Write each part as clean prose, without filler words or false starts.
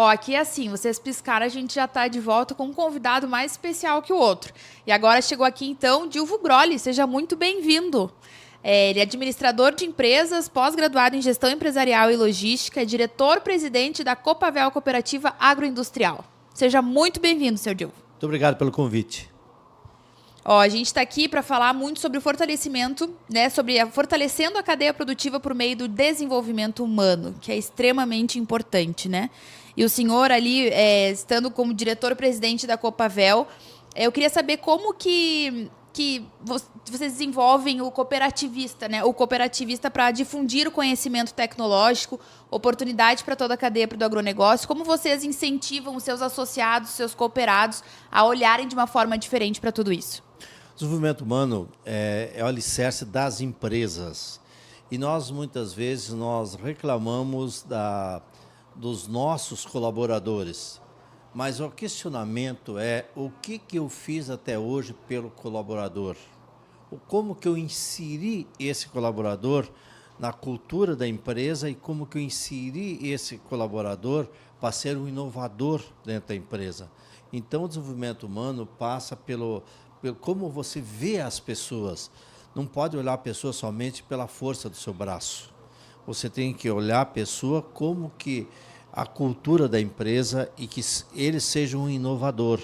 Ó, aqui é assim, vocês piscaram, a gente já está de volta com um convidado mais especial que o outro. E agora chegou aqui, então, Dilvo Grolli, seja muito bem-vindo. Ele é administrador de empresas, pós-graduado em gestão empresarial e logística, é diretor-presidente da Copavel Cooperativa Agroindustrial. Seja muito bem-vindo, seu Dilvo. Muito obrigado pelo convite. Ó, a gente está aqui para falar muito sobre o fortalecimento, né, fortalecendo a cadeia produtiva por meio do desenvolvimento humano, que é extremamente importante, né? E o senhor ali, estando como diretor-presidente da Copavel, eu queria saber como que vocês desenvolvem o cooperativista, né? O cooperativista para difundir o conhecimento tecnológico, oportunidade para toda a cadeia do agronegócio. Como vocês incentivam os seus associados, os seus cooperados a olharem de uma forma diferente para tudo isso? O desenvolvimento humano é o alicerce das empresas. E nós, muitas vezes, reclamamos dos nossos colaboradores. Mas o questionamento é o que eu fiz até hoje pelo colaborador? Como que eu inseri esse colaborador na cultura da empresa e como que eu inseri esse colaborador para ser um inovador dentro da empresa? Então, o desenvolvimento humano passa pelo como você vê as pessoas. Não pode olhar a pessoa somente pela força do seu braço. Você tem que olhar a pessoa como que a cultura da empresa e que ele seja um inovador.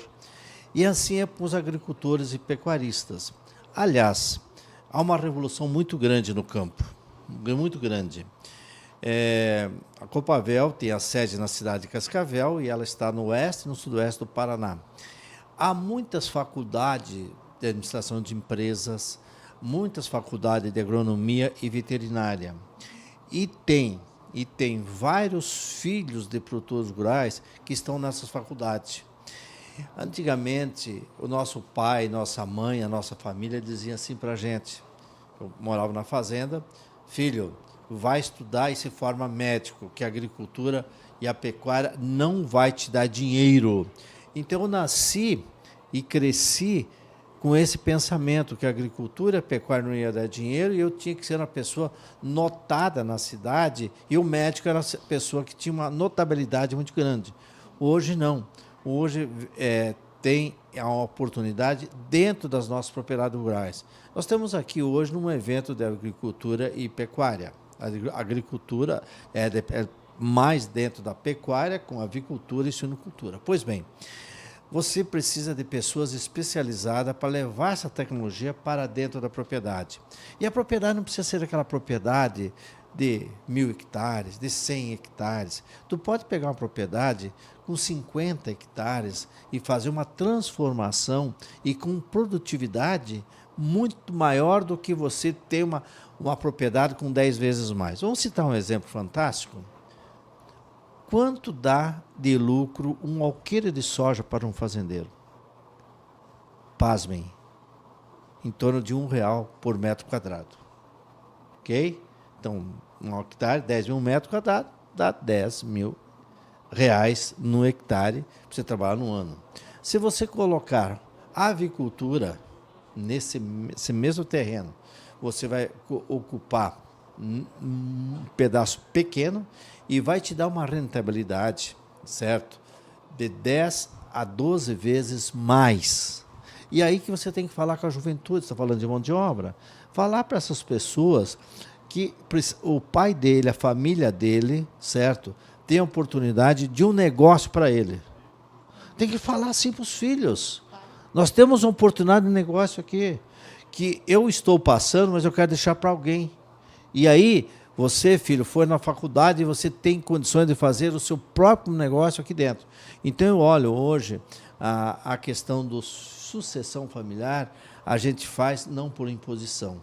E assim é com os agricultores e pecuaristas. Aliás, há uma revolução muito grande no campo, muito grande. A Copavel tem a sede na cidade de Cascavel e ela está no oeste e no sudoeste do Paraná. Há muitas faculdades de administração de empresas, muitas faculdades de agronomia e veterinária. E tem vários filhos de produtores rurais que estão nessas faculdades. Antigamente, o nosso pai, nossa mãe, a nossa família diziam assim para a gente, eu morava na fazenda, filho, vai estudar e se forma médico, que a agricultura e a pecuária não vai te dar dinheiro. Então, eu nasci e cresci com esse pensamento que a agricultura e a pecuária não ia dar dinheiro e eu tinha que ser uma pessoa notada na cidade e o médico era a pessoa que tinha uma notabilidade muito grande. Hoje não. Hoje tem a oportunidade dentro das nossas propriedades rurais. Nós temos aqui hoje num evento de agricultura e pecuária. A agricultura é mais dentro da pecuária com avicultura e suinocultura. Pois bem, você precisa de pessoas especializadas para levar essa tecnologia para dentro da propriedade. E a propriedade não precisa ser aquela propriedade de 1.000 hectares, de 100 hectares. Tu pode pegar uma propriedade com 50 hectares e fazer uma transformação e com produtividade muito maior do que você ter uma propriedade com 10 vezes mais. Vamos citar um exemplo fantástico? Quanto dá de lucro um alqueire de soja para um fazendeiro? Pasmem, em torno de R$1 por metro quadrado. Ok? Então, um hectare, 10 mil metros quadrados, dá R$10.000 no hectare para você trabalhar no ano. Se você colocar avicultura nesse mesmo terreno, você vai ocupar um pedaço pequeno e vai te dar uma rentabilidade, certo? De 10 a 12 vezes mais. E aí que você tem que falar com a juventude, está falando de mão de obra, falar para essas pessoas que o pai dele, a família dele, certo? Tem a oportunidade de um negócio para ele. Tem que falar assim para os filhos. Nós temos uma oportunidade de negócio aqui, que eu estou passando, mas eu quero deixar para alguém. E aí, você, filho, foi na faculdade e você tem condições de fazer o seu próprio negócio aqui dentro. Então, eu olho hoje a questão da sucessão familiar, a gente faz não por imposição,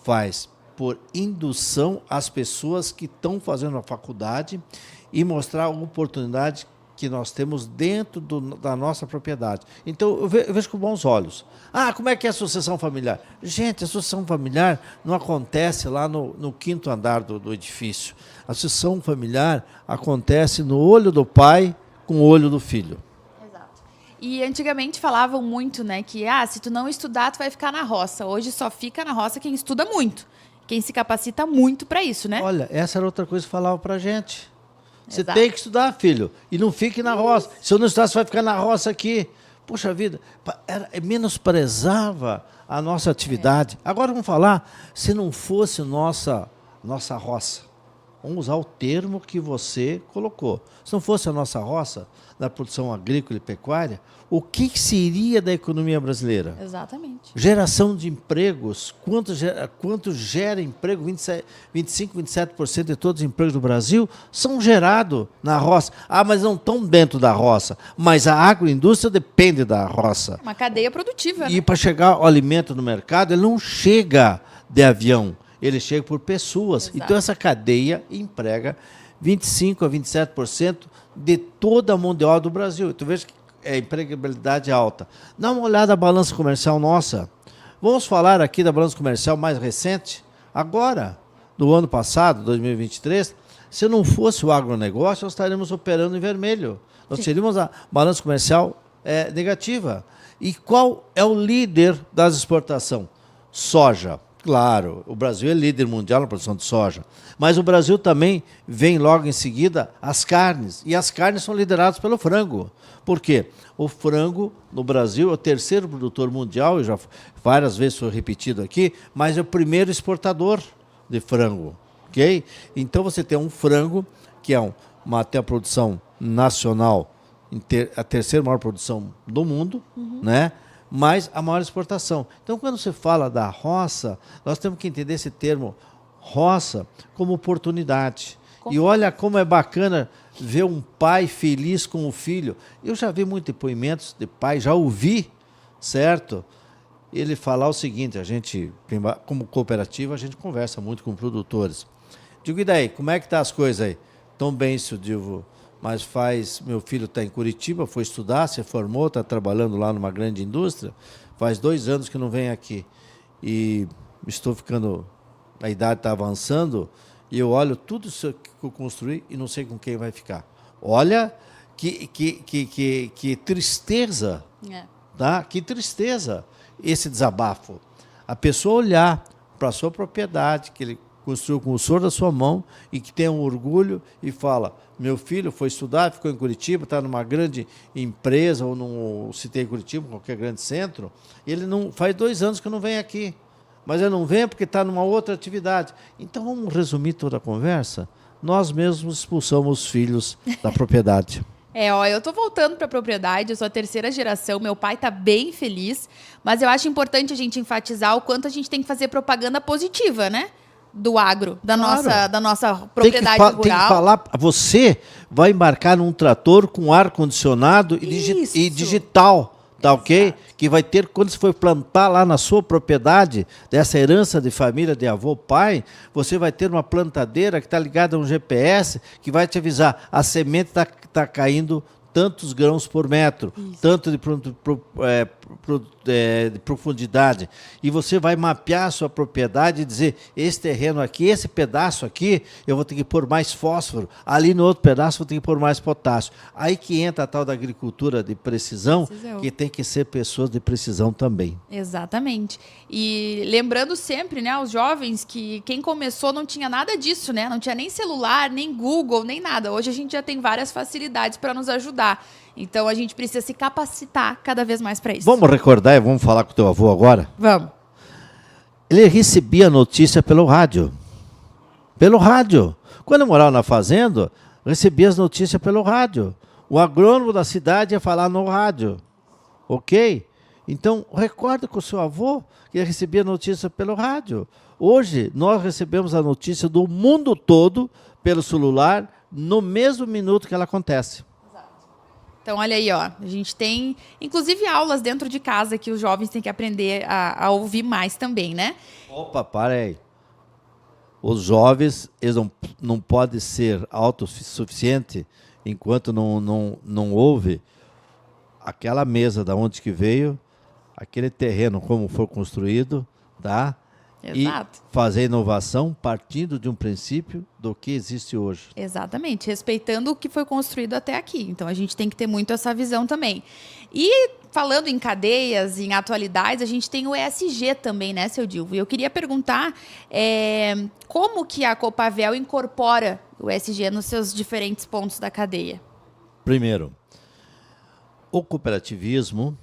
faz por indução às pessoas que estão fazendo a faculdade e mostrar a oportunidade que nós temos dentro da nossa propriedade. Então, eu vejo com bons olhos. Ah, como é que é a sucessão familiar? Gente, a sucessão familiar não acontece lá no quinto andar do edifício. A sucessão familiar acontece no olho do pai com o olho do filho. Exato. E antigamente falavam muito, né, que se tu não estudar, tu vai ficar na roça. Hoje só fica na roça quem estuda muito, quem se capacita muito para isso, né? Olha, essa era outra coisa que falavam para a gente. Você Exato. tem que estudar, filho. E não fique na roça. Se eu não estudar, você vai ficar na roça aqui. Puxa vida, menosprezava a nossa atividade. Agora vamos falar, se não fosse nossa roça. Vamos usar o termo que você colocou. Se não fosse a nossa roça, da produção agrícola e pecuária, o que seria da economia brasileira? Exatamente. Geração de empregos, quanto gera emprego? 25, 27% de todos os empregos do Brasil são gerados na roça. Ah, mas não estão dentro da roça. Mas a agroindústria depende da roça. Uma cadeia produtiva, E né? para chegar o alimento no mercado, ele não chega de avião, ele chega por pessoas. Exato. Então essa cadeia emprega 25 a 27% de toda a mão de obra do Brasil. Tu veja que é empregabilidade alta. Dá uma olhada na balança comercial nossa. Vamos falar aqui da balança comercial mais recente, agora, do ano passado, 2023. Se não fosse o agronegócio, nós estaríamos operando em vermelho. Nós teríamos a balança comercial negativa. E qual é o líder das exportações? Soja. Claro, o Brasil é líder mundial na produção de soja, mas o Brasil também vem logo em seguida as carnes, e as carnes são lideradas pelo frango. Por quê? O frango no Brasil é o terceiro produtor mundial, e já várias vezes foi repetido aqui, mas é o primeiro exportador de frango. Okay? Então você tem um frango, que é tem a produção nacional, a terceira maior produção do mundo, né? Mas a maior exportação. Então, quando você fala da roça, nós temos que entender esse termo roça como oportunidade. E olha como é bacana ver um pai feliz com o filho. Eu já vi muitos depoimentos de pai, já ouvi, certo? Ele falar o seguinte, a gente, como cooperativa, a gente conversa muito com produtores. Digo, e daí, como é que tá as coisas aí? Tão bem, senhor Divo, mas meu filho está em Curitiba, foi estudar, se formou, está trabalhando lá numa grande indústria, faz 2 anos que não vem aqui. E estou ficando, a idade está avançando, e eu olho tudo isso que eu construí e não sei com quem vai ficar. Olha que tristeza, tá? Que tristeza esse desabafo. A pessoa olhar para a sua propriedade, que ele construiu com o suor da sua mão e que tem um orgulho e fala, meu filho foi estudar, ficou em Curitiba, está numa grande empresa, ou não citei Curitiba, qualquer grande centro, ele não faz 2 anos que não vem aqui, mas ele não vem porque está numa outra atividade. Então vamos resumir toda a conversa? Nós mesmos expulsamos os filhos da propriedade. Eu tô voltando para a propriedade, eu sou a 3ª geração, meu pai tá bem feliz, mas eu acho importante a gente enfatizar o quanto a gente tem que fazer propaganda positiva, né? Do agro, da nossa propriedade rural. Tem que falar, você vai embarcar num trator com ar-condicionado e digital, tá? Ok? Que vai ter, quando você for plantar lá na sua propriedade, dessa herança de família de avô, pai, você vai ter uma plantadeira que está ligada a um GPS, que vai te avisar, a semente está caindo tantos grãos por metro, tanto de profundidade. E você vai mapear a sua propriedade e dizer, esse terreno aqui, esse pedaço aqui, eu vou ter que pôr mais fósforo, ali no outro pedaço vou ter que pôr mais potássio. Aí que entra a tal da agricultura de precisão, que tem que ser pessoas de precisão também. Exatamente. E lembrando sempre, né, aos jovens que quem começou não tinha nada disso, né? Não tinha nem celular, nem Google, nem nada. Hoje a gente já tem várias facilidades para nos ajudar. Então a gente precisa se capacitar cada vez mais para isso. Vamos recordar e vamos falar com o teu avô agora? Vamos. Ele recebia notícia pelo rádio. Pelo rádio. Quando eu morava na fazenda, recebia as notícias pelo rádio. O agrônomo da cidade ia falar no rádio. Ok? Então, recorda com o seu avô que ele recebia notícia pelo rádio. Hoje, nós recebemos a notícia do mundo todo pelo celular no mesmo minuto que ela acontece. Então, olha aí, ó, a gente tem, inclusive, aulas dentro de casa que os jovens têm que aprender a ouvir mais também, né? Opa, para aí. Os jovens, eles não podem ser autossuficientes enquanto não ouve aquela mesa da onde que veio, aquele terreno como foi construído, tá? Exato. E fazer inovação partindo de um princípio do que existe hoje. Exatamente, respeitando o que foi construído até aqui. Então, a gente tem que ter muito essa visão também. E falando em cadeias, em atualidades, a gente tem o ESG também, né, seu Dilvo? E eu queria perguntar como que a Copavel incorpora o ESG nos seus diferentes pontos da cadeia? Primeiro, o cooperativismo,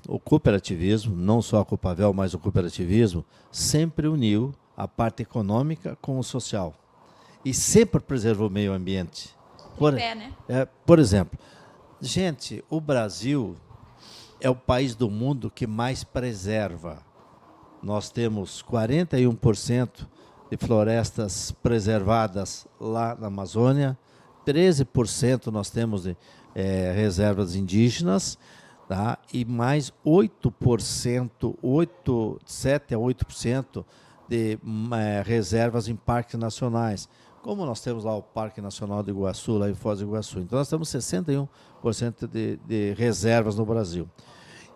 não só a Copavel, mas o cooperativismo, sempre uniu a parte econômica com o social. E sempre preservou o meio ambiente. Por exemplo, gente, o Brasil é o país do mundo que mais preserva. Nós temos 41% de florestas preservadas lá na Amazônia, 13% nós temos de reservas indígenas, tá? E mais 8%, 7 a 8% de reservas em parques nacionais. Como nós temos lá o Parque Nacional do Iguaçu, lá em Foz do Iguaçu. Então, nós temos 61% de reservas no Brasil.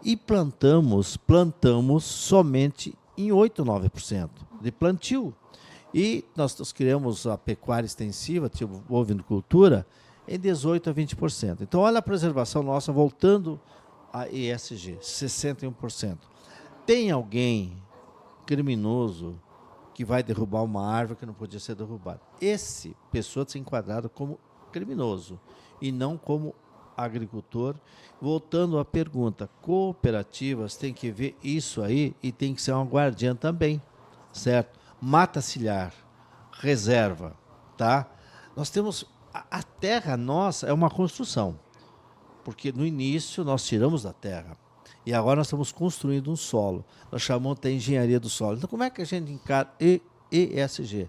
E plantamos somente em 8, 9% de plantio. E nós criamos a pecuária extensiva, tipo bovinocultura, em 18 a 20%. Então, olha a preservação nossa, voltando a ESG, 61%. Tem alguém criminoso que vai derrubar uma árvore que não podia ser derrubada. Esse pessoa tem enquadrado como criminoso e não como agricultor. Voltando à pergunta, cooperativas têm que ver isso aí e tem que ser uma guardiã também, certo? Mata ciliar, reserva, tá? Nós temos a terra nossa é uma construção, porque no início nós tiramos da terra e agora nós estamos construindo um solo. Nós chamamos de engenharia do solo. Então, como é que a gente encara ESG?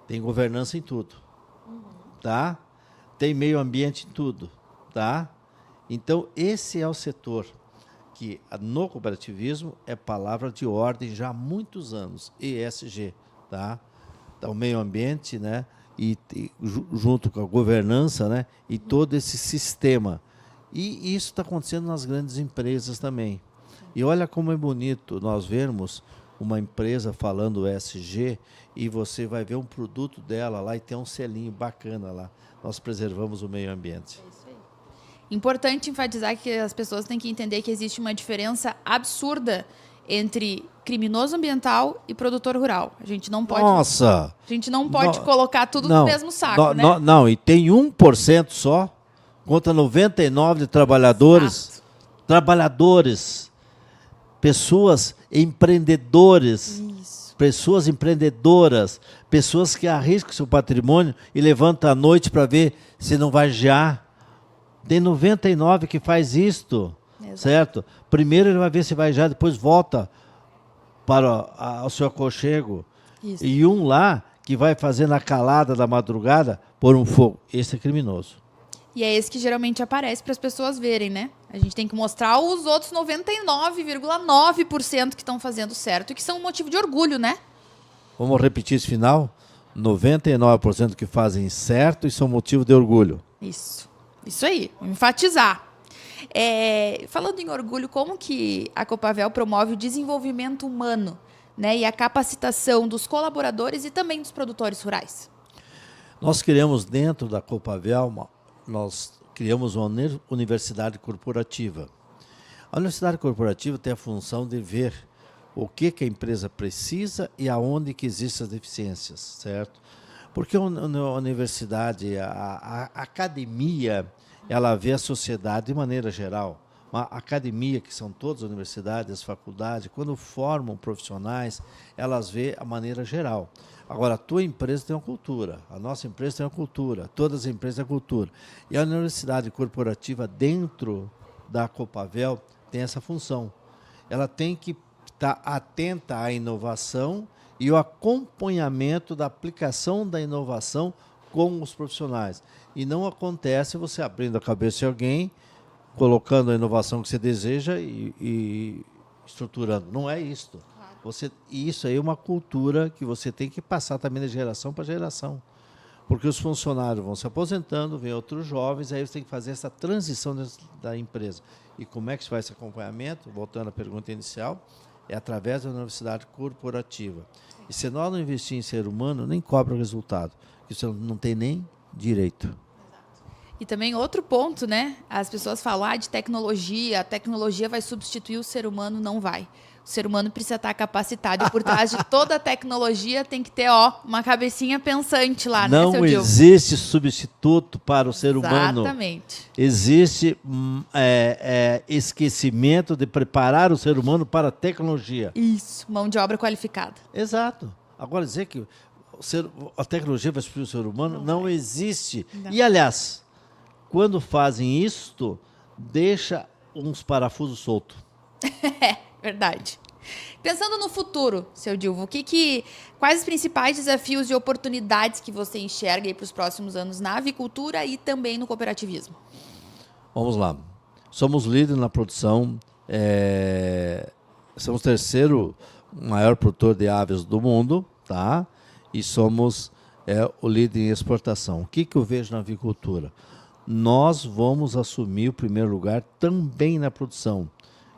Tem governança em tudo, tá? Tem meio ambiente em tudo, tá? Então, esse é o setor que no cooperativismo é palavra de ordem já há muitos anos, ESG, tá? Então, o meio ambiente, né? E junto com a governança, né? E todo esse sistema. E isso está acontecendo nas grandes empresas também. E olha como é bonito nós vermos uma empresa falando ESG e você vai ver um produto dela lá e tem um selinho bacana lá. Nós preservamos o meio ambiente. É isso aí. Importante enfatizar que as pessoas têm que entender que existe uma diferença absurda entre criminoso ambiental e produtor rural. A gente não pode. Nossa! A gente não pode colocar tudo no mesmo saco, né? Não, e tem 1% só contra 99% de trabalhadores. Exato. Trabalhadores, pessoas empreendedores, pessoas empreendedoras, pessoas que arriscam seu patrimônio e levantam à noite para ver se não vai gear. Tem 99 que faz isto. Exato. Certo? Primeiro ele vai ver se vai já, depois volta para o seu aconchego. Isso. E um lá que vai fazer na calada da madrugada por um fogo. Esse é criminoso. E é esse que geralmente aparece para as pessoas verem, né? A gente tem que mostrar os outros 99,9% que estão fazendo certo e que são um motivo de orgulho, né? Vamos repetir esse final? 99% que fazem certo e são motivo de orgulho. Isso aí, enfatizar. Falando em orgulho, como que a Copavel promove o desenvolvimento humano, né, e a capacitação dos colaboradores e também dos produtores rurais? Nós criamos dentro da Copavel, nós criamos uma universidade corporativa. A universidade corporativa tem a função de ver o que a empresa precisa e aonde que existem as deficiências, certo? Porque a universidade, a academia, ela vê a sociedade de maneira geral. A academia, que são todas as universidades, as faculdades, quando formam profissionais, elas vê a maneira geral. Agora, a tua empresa tem uma cultura, a nossa empresa tem uma cultura, todas as empresas têm uma cultura. E a universidade corporativa, dentro da Copavel, tem essa função. Ela tem que estar atenta à inovação e o acompanhamento da aplicação da inovação com os profissionais. E não acontece você abrindo a cabeça de alguém, colocando a inovação que você deseja e estruturando. Não é isto. Isso aí é uma cultura que você tem que passar também de geração para geração. Porque os funcionários vão se aposentando, vem outros jovens, aí você tem que fazer essa transição da empresa. E como é que se faz esse acompanhamento? Voltando à pergunta inicial, é através da universidade corporativa. E se nós não investir em ser humano, nem cobra o resultado, que você não tem nem direito. E também outro ponto, né? As pessoas falam de tecnologia, a tecnologia vai substituir o ser humano, não vai. O ser humano precisa estar capacitado e por trás de toda a tecnologia tem que ter, uma cabecinha pensante lá, né, seu Não Gil? existe substituto para o ser humano. Exatamente. Existe esquecimento de preparar o ser humano para a tecnologia. Isso, mão de obra qualificada. Exato. Agora, dizer que a tecnologia vai substituir o ser humano não existe. Não. E, aliás, quando fazem isto, deixa uns parafusos soltos. Verdade. Pensando no futuro, seu Dilvo, quais os principais desafios e oportunidades que você enxerga para os próximos anos na avicultura e também no cooperativismo? Vamos lá. Somos líderes na produção, somos o terceiro maior produtor de aves do mundo, tá? E somos o líder em exportação. O que eu vejo na avicultura? Nós vamos assumir o primeiro lugar também na produção,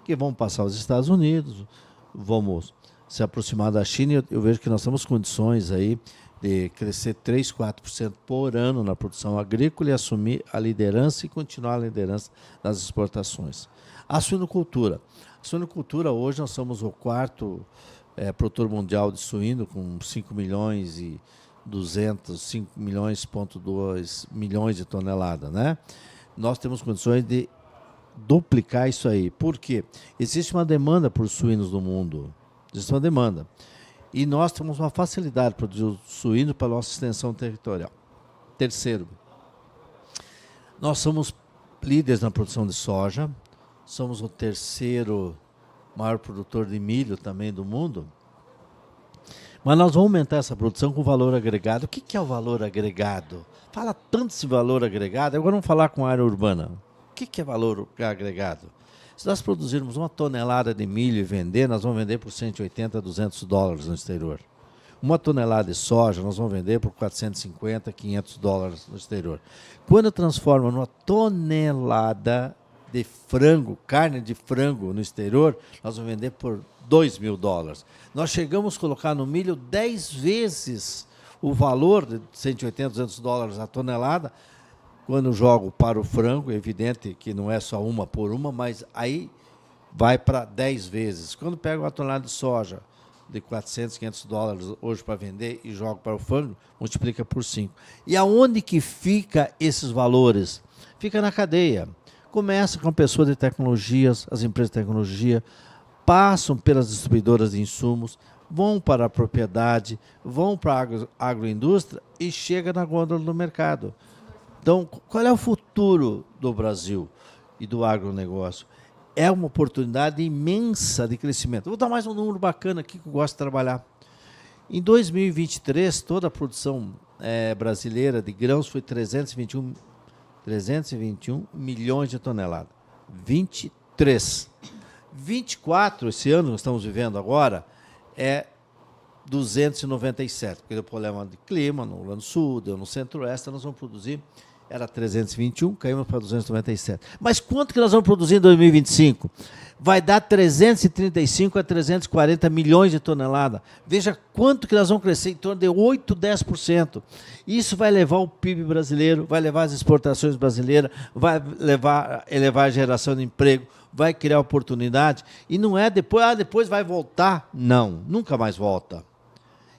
que vamos passar os Estados Unidos, vamos se aproximar da China. Eu vejo que nós temos condições aí de crescer 3, 4% por ano na produção agrícola e assumir a liderança e continuar a liderança das exportações. A suinocultura. A suinocultura, hoje nós somos o quarto produtor mundial de suíno, com 5 milhões e 5,2 milhões de toneladas, né? Nós temos condições de duplicar isso aí. Por quê? Existe uma demanda por suínos no mundo. Existe uma demanda. E nós temos uma facilidade para produzir suíno para a nossa extensão territorial. Terceiro, nós somos líderes na produção de soja, somos o terceiro maior produtor de milho também do mundo, mas nós vamos aumentar essa produção com valor agregado. O que é o valor agregado? Fala tanto esse valor agregado, agora vamos falar com a área urbana. O que é valor agregado? Se nós produzirmos 1 tonelada de milho e vender, nós vamos vender por 180 a 200 dólares no exterior. 1 tonelada de soja, nós vamos vender por 450 a 500 dólares no exterior. Quando transforma numa tonelada de frango, carne de frango no exterior, nós vamos vender por 2 mil dólares. Nós chegamos a colocar no milho 10 vezes o valor de 180, 200 dólares a tonelada. Quando jogo para o frango, é evidente que não é só uma por uma, mas aí vai para 10 vezes. Quando pego uma tonelada de soja de 400, 500 dólares hoje para vender e jogo para o frango, multiplica por 5. E aonde que fica esses valores? Fica na cadeia. Começa com a pessoa de tecnologias, as empresas de tecnologia, passam pelas distribuidoras de insumos, vão para a propriedade, vão para a agroindústria e chega na gôndola do mercado. Então, qual é o futuro do Brasil e do agronegócio? É uma oportunidade imensa de crescimento. Vou dar mais um número bacana aqui que eu gosto de trabalhar. Em 2023, toda a produção brasileira de grãos foi 321 milhões de toneladas. 23. 24, esse ano que estamos vivendo agora, é 297, porque deu problema de clima no Rio Grande do Sul, deu no Centro-Oeste, nós vamos produzir, era 321, caímos para 297. Mas quanto que nós vamos produzir em 2025? Vai dar 335 a 340 milhões de toneladas. Veja quanto que nós vamos crescer, em torno de 8, 10%. Isso vai levar o PIB brasileiro, vai levar as exportações brasileiras, vai elevar a geração de emprego, vai criar oportunidade. E não é depois vai voltar. Não, nunca mais volta.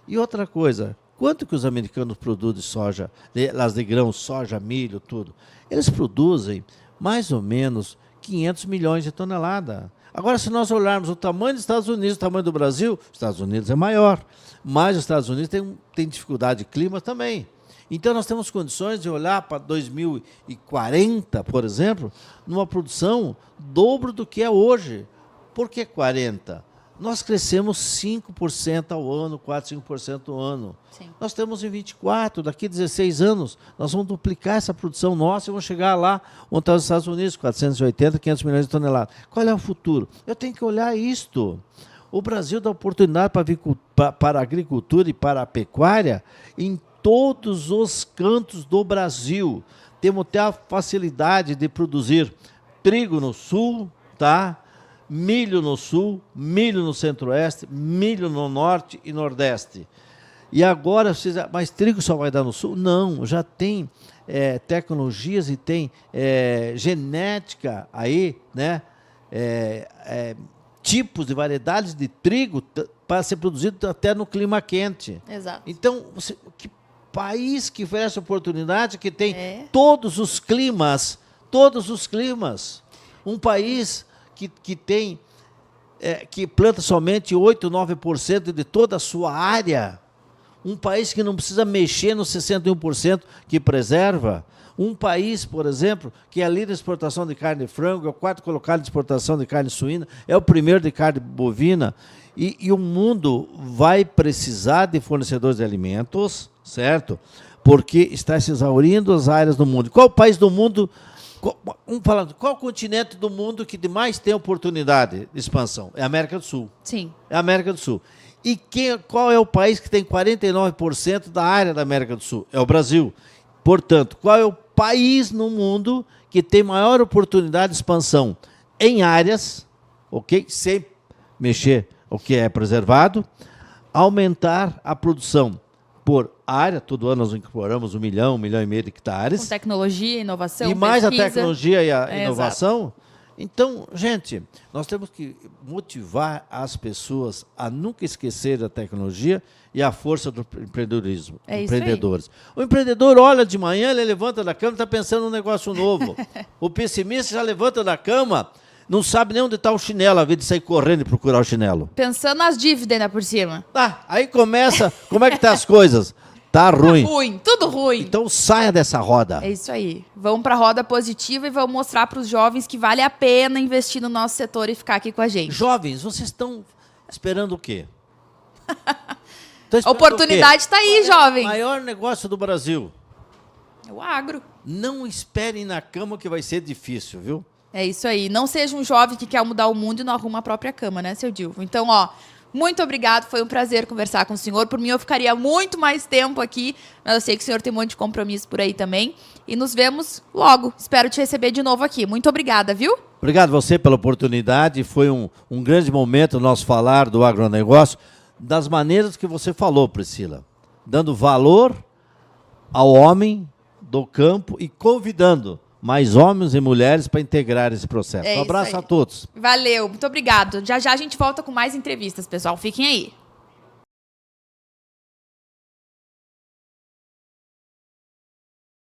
E outra coisa, quanto que os americanos produzem soja, las de grãos, soja, milho, tudo? Eles produzem mais ou menos 500 milhões de toneladas. Agora, se nós olharmos o tamanho dos Estados Unidos, o tamanho do Brasil, os Estados Unidos é maior, mas os Estados Unidos tem dificuldade de clima também. Então, nós temos condições de olhar para 2040, por exemplo, numa produção dobro do que é hoje. Por que 40? Nós crescemos 5% ao ano, 4%, 5% ao ano. Sim. Nós temos em 24, daqui a 16 anos, nós vamos duplicar essa produção nossa e vamos chegar lá, onde está os Estados Unidos, 480, 500 milhões de toneladas. Qual é o futuro? Eu tenho que olhar isto. O Brasil dá oportunidade para a agricultura e para a pecuária em todos os cantos do Brasil. Temos até a facilidade de produzir trigo no sul, tá? milho no sul, milho no centro-oeste, milho no norte e nordeste. E agora, mas trigo só vai dar no sul? Não, já tem tecnologias e tem genética aí, né? Tipos de variedades de trigo para ser produzido até no clima quente. Exato. Então, que país que oferece oportunidade, que tem todos os climas. Um país que tem, que planta somente 8, 9% de toda a sua área. Um país que não precisa mexer nos 61% que preserva. Um país, por exemplo, que é líder de exportação de carne de frango, é o quarto colocado de exportação de carne suína, é o primeiro de carne bovina. E o mundo vai precisar de fornecedores de alimentos, certo? Porque está se exaurindo as áreas do mundo. Qual país do mundo, qual continente do mundo que mais tem oportunidade de expansão? É a América do Sul. Sim. É a América do Sul. E qual é o país que tem 49% da área da América do Sul? É o Brasil. Portanto, qual é o país no mundo que tem maior oportunidade de expansão em áreas, ok? Sem mexer o que é preservado, aumentar a produção por área, todo ano nós incorporamos 1 milhão, 1,5 milhão de hectares. Com tecnologia, inovação, e mais pesquisa. A tecnologia e a inovação. Exato. Então, gente, nós temos que motivar as pessoas a nunca esquecer da tecnologia e a força do empreendedorismo. Empreendedores. O empreendedor olha de manhã, ele levanta da cama e está pensando num negócio novo. O pessimista já levanta da cama, não sabe nem onde está o chinelo, ao invés de sair correndo e procurar o chinelo. Pensando nas dívidas ainda por cima. Aí começa, como é que estão as coisas? Tá ruim. Tudo ruim. Então saia dessa roda. É isso aí. Vamos para a roda positiva e vamos mostrar para os jovens que vale a pena investir no nosso setor e ficar aqui com a gente. Jovens, vocês estão esperando o quê? A oportunidade está aí, jovem. O maior negócio do Brasil. É o agro. Não esperem na cama que vai ser difícil, viu? É isso aí. Não seja um jovem que quer mudar o mundo e não arruma a própria cama, né, seu Dilvo? Então, muito obrigado. Foi um prazer conversar com o senhor. Por mim, eu ficaria muito mais tempo aqui, mas eu sei que o senhor tem um monte de compromisso por aí também. E nos vemos logo. Espero te receber de novo aqui. Muito obrigada, viu? Obrigado a você pela oportunidade. Foi um grande momento nós falar do agronegócio, das maneiras que você falou, Priscila. Dando valor ao homem do campo e convidando mais homens e mulheres para integrar esse processo. Um abraço a todos. Valeu, muito obrigado. Já já a gente volta com mais entrevistas, pessoal. Fiquem aí.